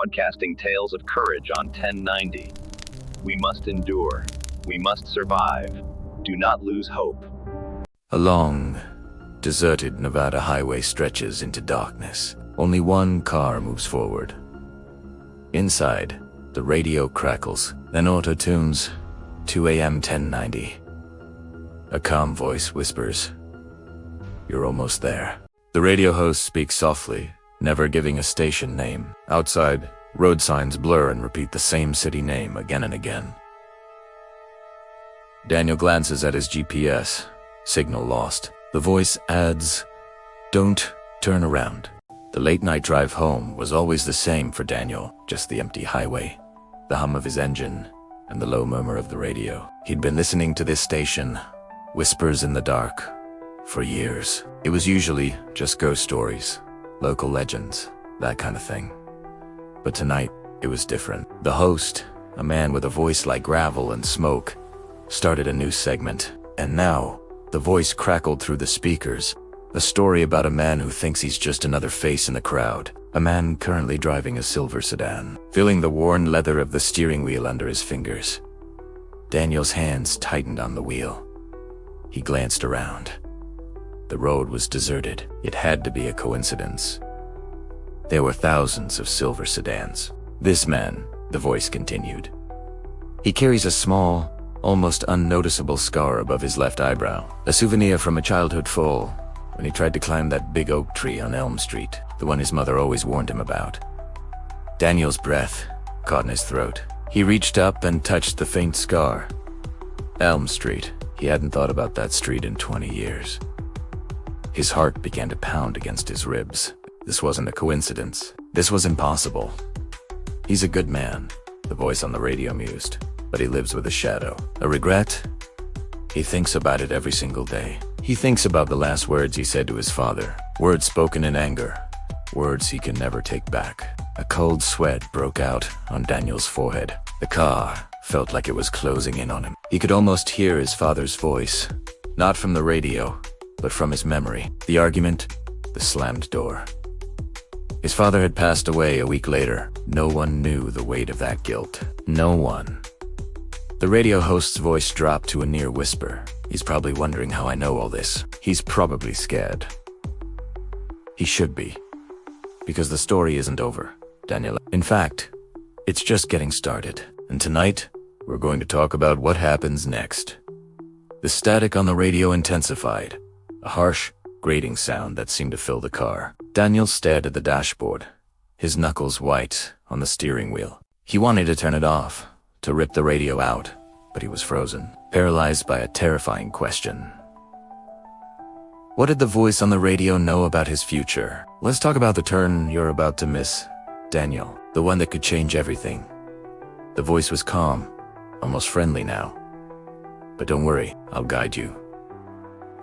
broadcasting tales of courage on 1090. We must endure. We must survive. Do not lose hope. A long, deserted Nevada highway stretches into darkness. Only one car moves forward. Inside, the radio crackles, then auto-tunes 2 a.m. 1090. A calm voice whispers, "You're almost there." The radio host speaks softly, never giving a station name. Outside, road signs blur and repeat the same city name again and again. Daniel glances at his GPS. Signal lost. The voice adds, "Don't turn around." The late-night drive home was always the same for Daniel, just the empty highway, the hum of his engine, and the low murmur of the radio. He'd been listening to this station, whispers in the dark, for years. It was usually just ghost stories, local legends, that kind of thing. But tonight, it was different. The host, a man with a voice like gravel and smoke, started a new segment, and now, the voice crackled through the speakers, a story about a man who thinks he's just another face in the crowd, a man currently driving a silver sedan, feeling the worn leather of the steering wheel under his fingers. Daniel's hands tightened on the wheel. He glanced around. The road was deserted. It had to be a coincidence. There were thousands of silver sedans. This man, the voice continued. He carries a small, almost unnoticeable scar above his left eyebrow, a souvenir from a childhood fall when he tried to climb that big oak tree on Elm Street, the one his mother always warned him about. Daniel's breath caught in his throat. He reached up and touched the faint scar. Elm Street. He hadn't thought about that street in 20 years. His heart began to pound against his ribs. This wasn't a coincidence. This was impossible. He's a good man, the voice on the radio mused, but he lives with a shadow. A regret? He thinks about it every single day. He thinks about the last words he said to his father, words spoken in anger, words he can never take back. A cold sweat broke out on Daniel's forehead. The car felt like it was closing in on him. He could almost hear his father's voice, not from the radio, but from his memory. The argument, the slammed door. His father had passed away a week later. No one knew the weight of that guilt. No one. The radio host's voice dropped to a near whisper. He's probably wondering how I know all this. He's probably scared. He should be. Because the story isn't over, Daniel. In fact, it's just getting started. And tonight, we're going to talk about what happens next. The static on the radio intensified. A harsh, grating sound that seemed to fill the car. Daniel stared at the dashboard, his knuckles white on the steering wheel. He wanted to turn it off, to rip the radio out, but he was frozen, paralyzed by a terrifying question. What did the voice on the radio know about his future? Let's talk about the turn you're about to miss, Daniel, the one that could change everything. The voice was calm, almost friendly now. But don't worry, I'll guide you.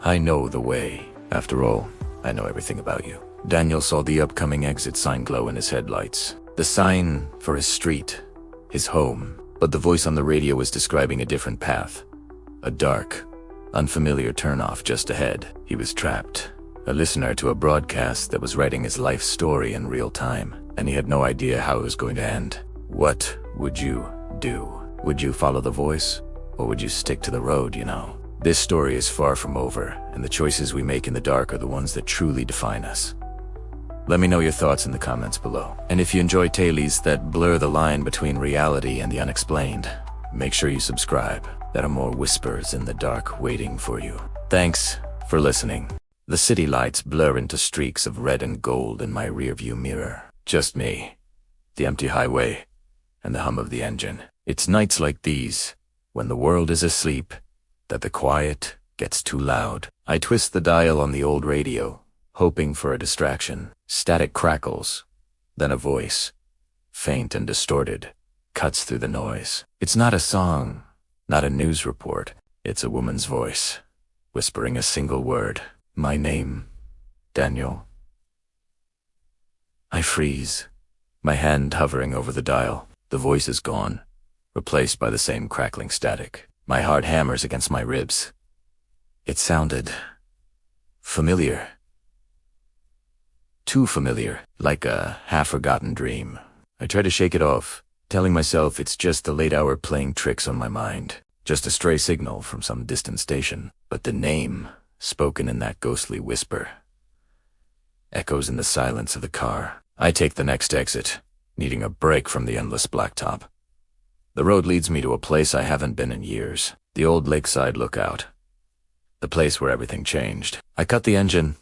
I know the way. After all, I know everything about you. Daniel saw the upcoming exit sign glow in his headlights. The sign for his street, his home. But the voice on the radio was describing a different path. A dark, unfamiliar turnoff just ahead. He was trapped, a listener to a broadcast that was writing his life story in real time, and he had no idea how it was going to end. What would you do? Would you follow the voice, or would you stick to the road, you know? This story is far from over, and the choices we make in the dark are the ones that truly define us. Let me know your thoughts in the comments below. And if you enjoy tales that blur the line between reality and the unexplained, make sure you subscribe. There are more whispers in the dark waiting for you. Thanks for listening. The city lights blur into streaks of red and gold in my rearview mirror. Just me, the empty highway, and the hum of the engine. It's nights like these, when the world is asleep, that the quiet gets too loud. I twist the dial on the old radio, hoping for a distraction. Static crackles, then a voice, faint and distorted, cuts through the noise. It's not a song, not a news report. It's a woman's voice, whispering a single word. My name, Daniel. I freeze, my hand hovering over the dial. The voice is gone, replaced by the same crackling static. My heart hammers against my ribs. It sounded familiar. Too familiar, like a half-forgotten dream. I try to shake it off, telling myself it's just the late hour playing tricks on my mind. Just a stray signal from some distant station. But the name, spoken in that ghostly whisper, echoes in the silence of the car. I take the next exit, needing a break from the endless blacktop. The road leads me to a place I haven't been in years. The old lakeside lookout. The place where everything changed. I cut the engine,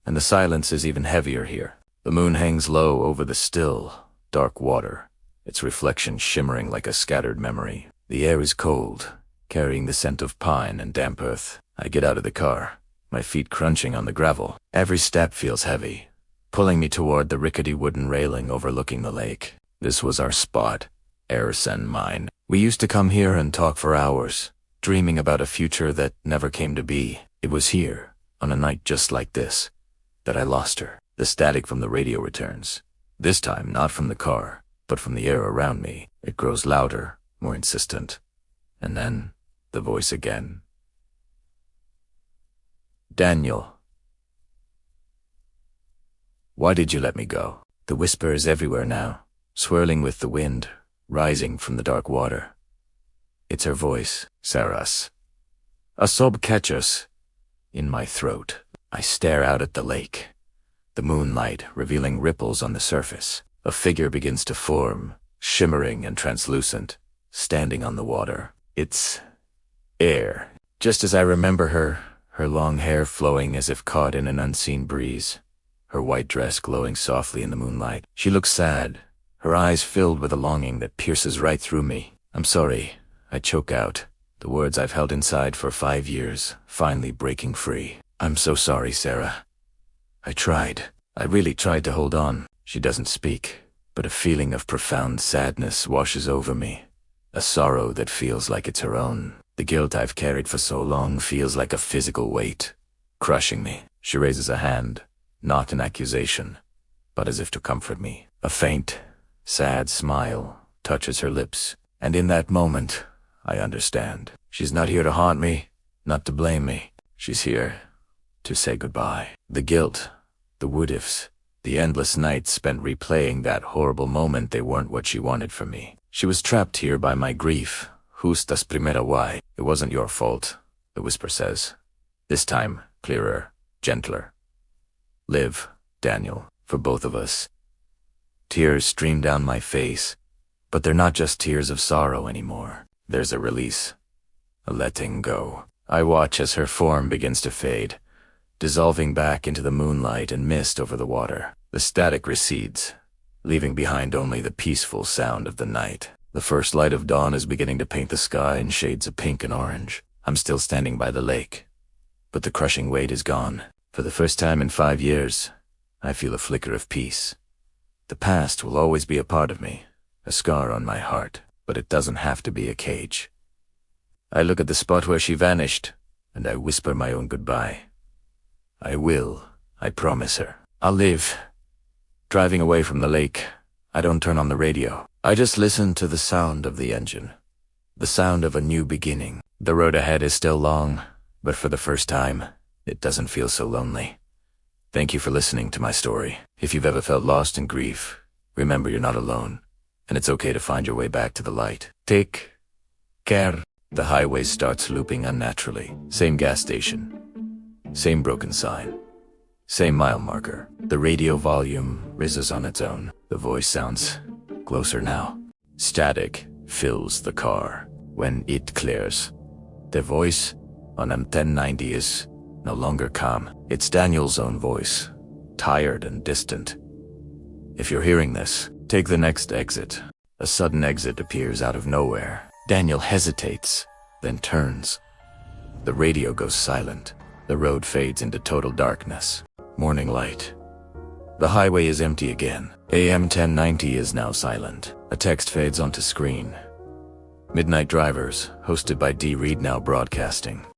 and the silence is even heavier here. The moon hangs low over the still, dark water, its reflection shimmering like a scattered memory. The air is cold, carrying the scent of pine and damp earth. I get out of the car, my feet crunching on the gravel. Every step feels heavy, pulling me toward the rickety wooden railing overlooking the lake. This was our spot, Ersen Mine. We used to come here and talk for hours, dreaming about a future that never came to be. It was here, on a night just like this, that I lost her. The static from the radio returns. This time not from the car, but from the air around me. It grows louder, more insistent. And then, the voice again. Daniel. Why did you let me go? The whisper is everywhere now, swirling with the wind, rising from the dark water. It's her voice, Sarah's. A sob catches in my throat. I stare out at the lake, the moonlight revealing ripples on the surface. A figure begins to form, shimmering and translucent, standing on the water. It's air. Just as I remember her, her long hair flowing as if caught in an unseen breeze, her white dress glowing softly in the moonlight. She looks sad, her eyes filled with a longing that pierces right through me. I'm sorry, I choke out, the words I've held inside for 5 years, finally breaking free. I'm so sorry, Sarah. I tried. I really tried to hold on. She doesn't speak, but a feeling of profound sadness washes over me, a sorrow that feels like it's her own. The guilt I've carried for so long feels like a physical weight, crushing me. She raises a hand, not an accusation, but as if to comfort me. A faint, sad smile touches her lips, and in that moment, I understand. She's not here to haunt me, not to blame me. She's here to say goodbye. The guilt, the what-ifs, the endless nights spent replaying that horrible moment, they weren't what she wanted from me. She was trapped here by my grief. Justas primera why. It wasn't your fault, the whisper says. This time, clearer, gentler. Live, Daniel, for both of us. Tears stream down my face, but they're not just tears of sorrow anymore. There's a release, a letting go. I watch as her form begins to fade, dissolving back into the moonlight and mist over the water. The static recedes, leaving behind only the peaceful sound of the night. The first light of dawn is beginning to paint the sky in shades of pink and orange. I'm still standing by the lake, but the crushing weight is gone. For the first time in 5 years, I feel a flicker of peace. The past will always be a part of me, a scar on my heart, but it doesn't have to be a cage. I look at the spot where she vanished, and I whisper my own goodbye. I will, I promise her. I'll live. Driving away from the lake, I don't turn on the radio. I just listen to the sound of the engine, the sound of a new beginning. The road ahead is still long, but for the first time, it doesn't feel so lonely. Thank you for listening to my story. If you've ever felt lost in grief, remember you're not alone, and it's okay to find your way back to the light. Take care. The highway starts looping unnaturally. Same gas station, same broken sign, same mile marker. The radio volume rises on its own. The voice sounds closer now. Static fills the car. When it clears, the voice on M1090 is no longer calm. It's Daniel's own voice, tired and distant. If you're hearing this, take the next exit. A sudden exit appears out of nowhere. Daniel hesitates, then turns. The radio goes silent. The road fades into total darkness. Morning light. The highway is empty again. AM 1090 is now silent. A text fades onto screen. Midnight Drivers, hosted by D. Reed, now broadcasting.